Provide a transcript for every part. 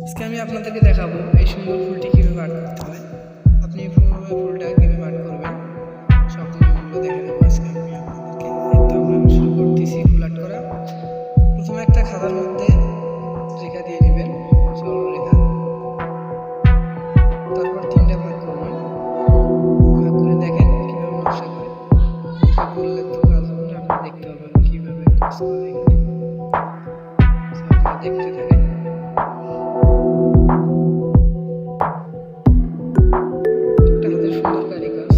আজকে আমি আপনাদেরকে দেখাবো এই সুন্দর ফুলটি কীভাবে আর্ট করতে হয়। আপনি ফুলটা কীভাবে আর্ট করবেন সব নিয়মগুলো দেখে দেবো আজকে আমি আপনাদেরকে। তো আমরা শুরু করতেছি ফুল আর্ট করা। প্রথমে একটা খাতার মধ্যে রেখা দিয়ে নেবেন, সরল রেখা। তারপর তিনটা ভাগ করবেন, ভাগ করে দেখেন কীভাবে নকশা করে। বললে তো কাজ হবে না, আপনি দেখতে পাবেন কীভাবে কাজ করে এখানে। আপনারা দেখতে থাকেন। সুন্দর কারিগর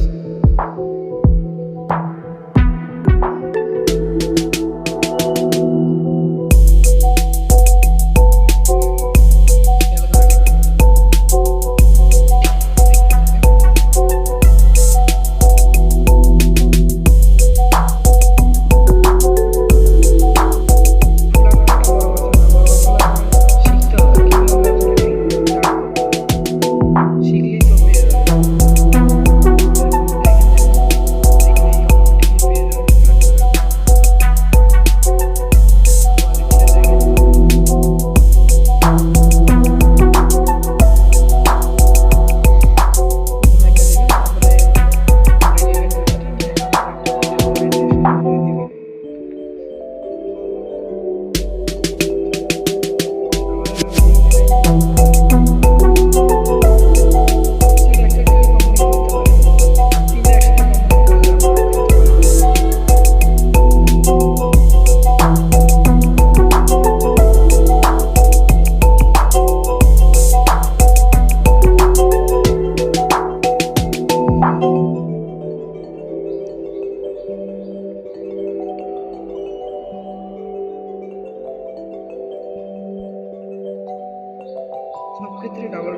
সব ক্ষেত্রে ডাবল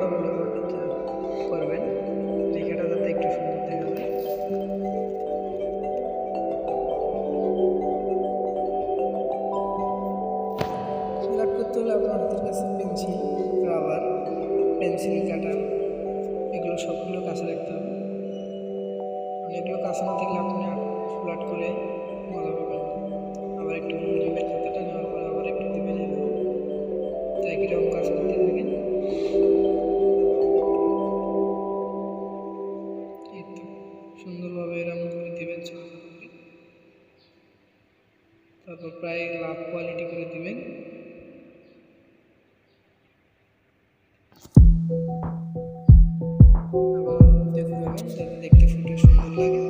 করবেন, রেখাটা যাতে একটু সুন্দর দেখা যায়। ফুল আর্ট করতে হলে আপনার হাতের কাছে পেন্সিল, রাবার, পেন্সিল কাটার এগুলো সবগুলো কাছে রাখতে হবে। এগুলো কাছে না থাকলে আপনি ফুল আর্ট করে মজা পাবেন। আবার একটু নেবেন, খাতাটা নেওয়ার পরে আবার একটু দেবেন, তো একই রকম কাজ করতে থাকেন। সুন্দরভাবে এরকম করে দেবেন, তারপর প্রায় লাভ কোয়ালিটি করে দিবেন। আবার দেখতে ফুটে সুন্দর লাগে।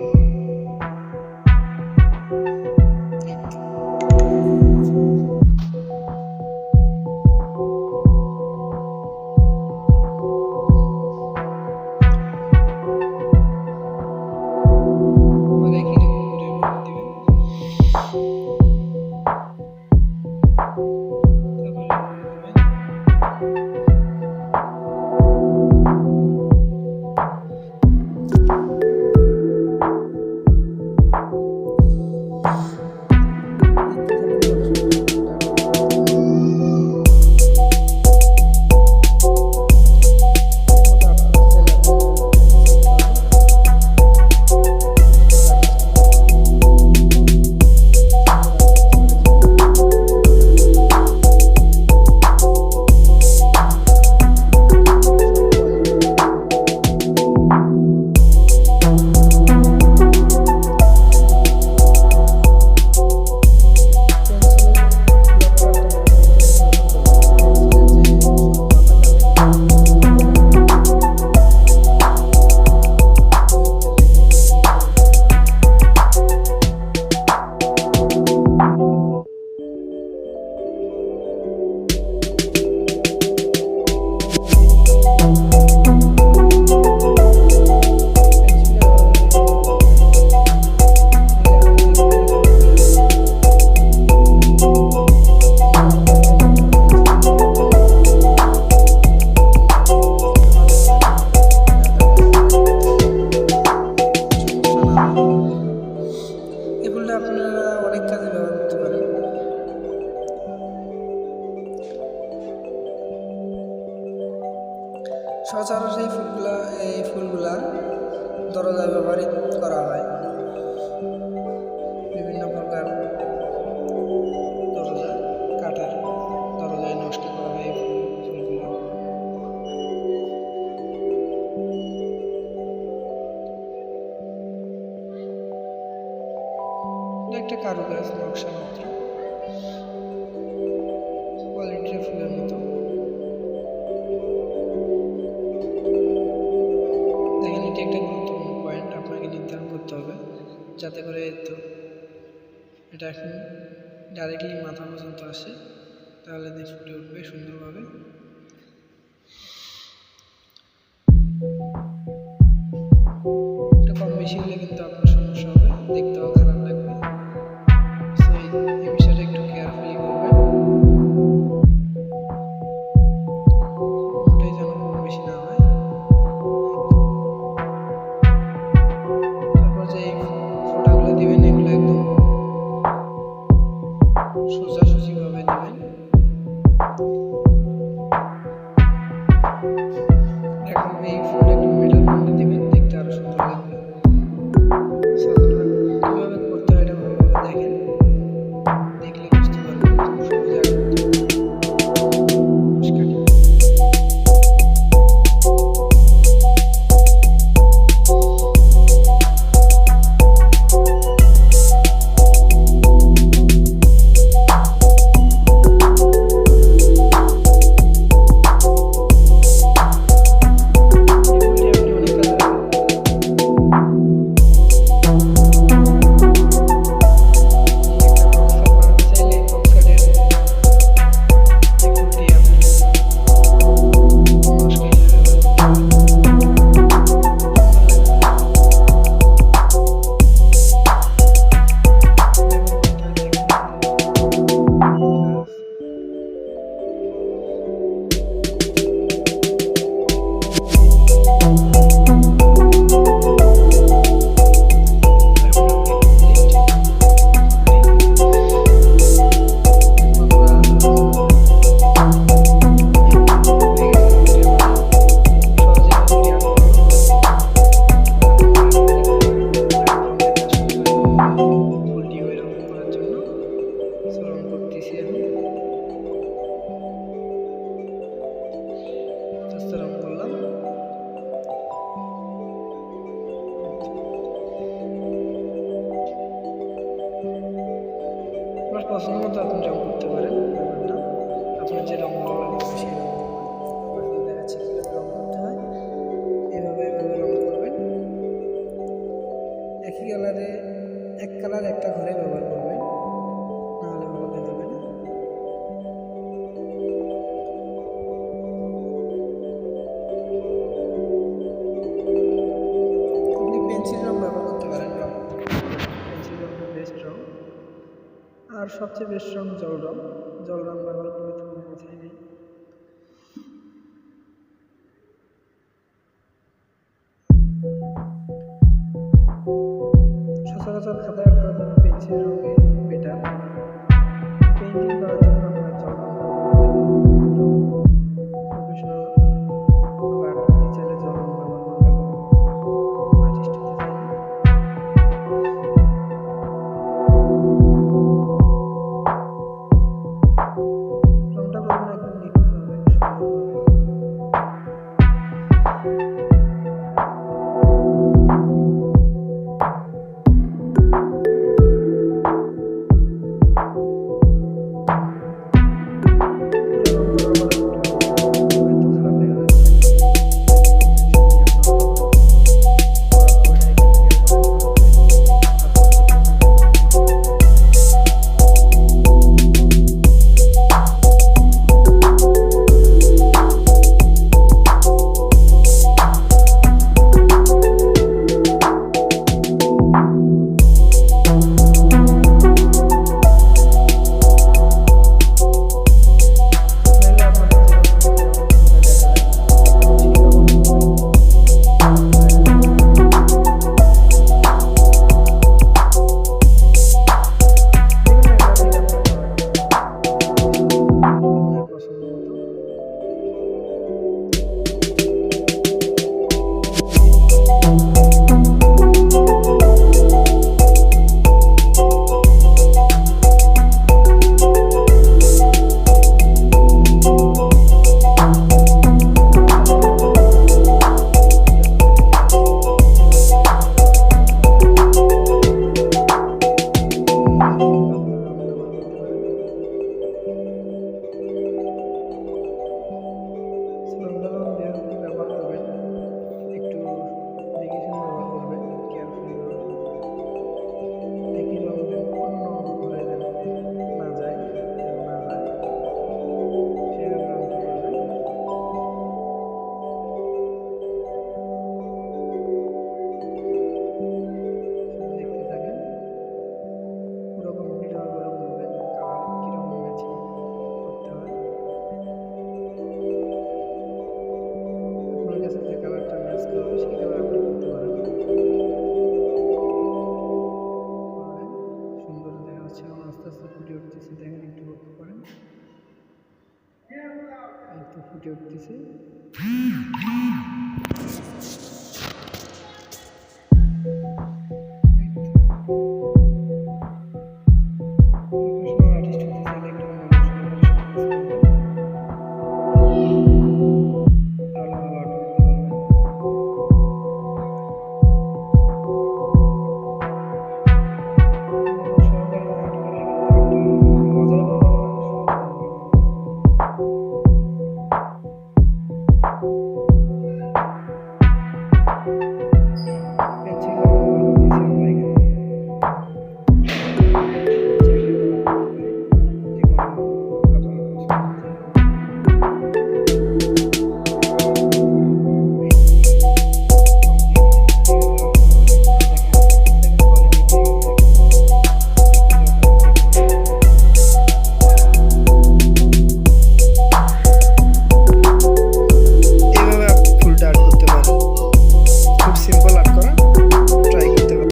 আপনারা অনেক কাজে ব্যবহার করতে পারেন। সচরাচর এই ফুলগুলা দরজায় ব্যবহার করা হয়। বিভিন্ন প্রকার দরজা কাঠের দরজায় নষ্ট করা হয় এই ফুলগুলো। কারুকাজ নকশা মাত্র, কোয়ালিটিটা ফুলের মতো। দেখেন এটা একটা গুরুত্বপূর্ণ পয়েন্ট আপনাকে নির্ধারণ করতে হবে, যাতে করে তো এটা এখন ডাইরেক্টলি মাথা পর্যন্ত আসে, তাহলে ফুটে উঠবে সুন্দরভাবে। এটা কম বেশি হলে কিন্তু আপনার সমস্যা হবে, দেখতেও খারাপ লাগবে। সো এই বিষয়টা একটু কেয়ারফুলি করবেন, ওটাই যেন কম বেশি না হয়। তারপর যে এই ফোঁটাগুলো দিবেন, এগুলো একদম সোজাসুজিভাবে দিবেন। এখন এই ফুলটা একটু মেটাল ফন্টে দিবেন, দেখতে আরো সুন্দর লাগবে। কিভাবে করতে হয় এটা ভালোভাবে দেখেন, দেখলে বুঝতে পারবেন খুব সহজে আর করতে পারবেন। আপনার পছন্দ মতো আপনি রং করতে পারেন, ব্যাপার না। আপনার যে রং ভালো লাগবে সেই রং করবেন। দেখাচ্ছি কীভাবে রং করতে হয়, এভাবে রং করবেন। একই কালারে এক কালার একটা ঘরে ব্যবহার করবেন, নাহলে ভালো দেখাবে না। আপনি পেন্সিল রং ব্যবহার করতে পারেন, পেন্সিল রং বেস্ট রং। আর সবচেয়ে বেস্ট রং জল রং, জল রং ব্যবহার করলে তো কোনো কথাই নেই। সচরাচর খাতায় আঁকার জন্য পেন্সিল রঙে বেটার, পেইন্টিং করার জন্য আপনার জল রং প্রফেশনাল আর্ট করতে চাইলে জল রং ব্যবহার করবেন, আর্টিস্ট হতে চাইলে। রংটা করবেন একদম নিখুঁতভাবে, সুন্দরভাবে। হইতেছে।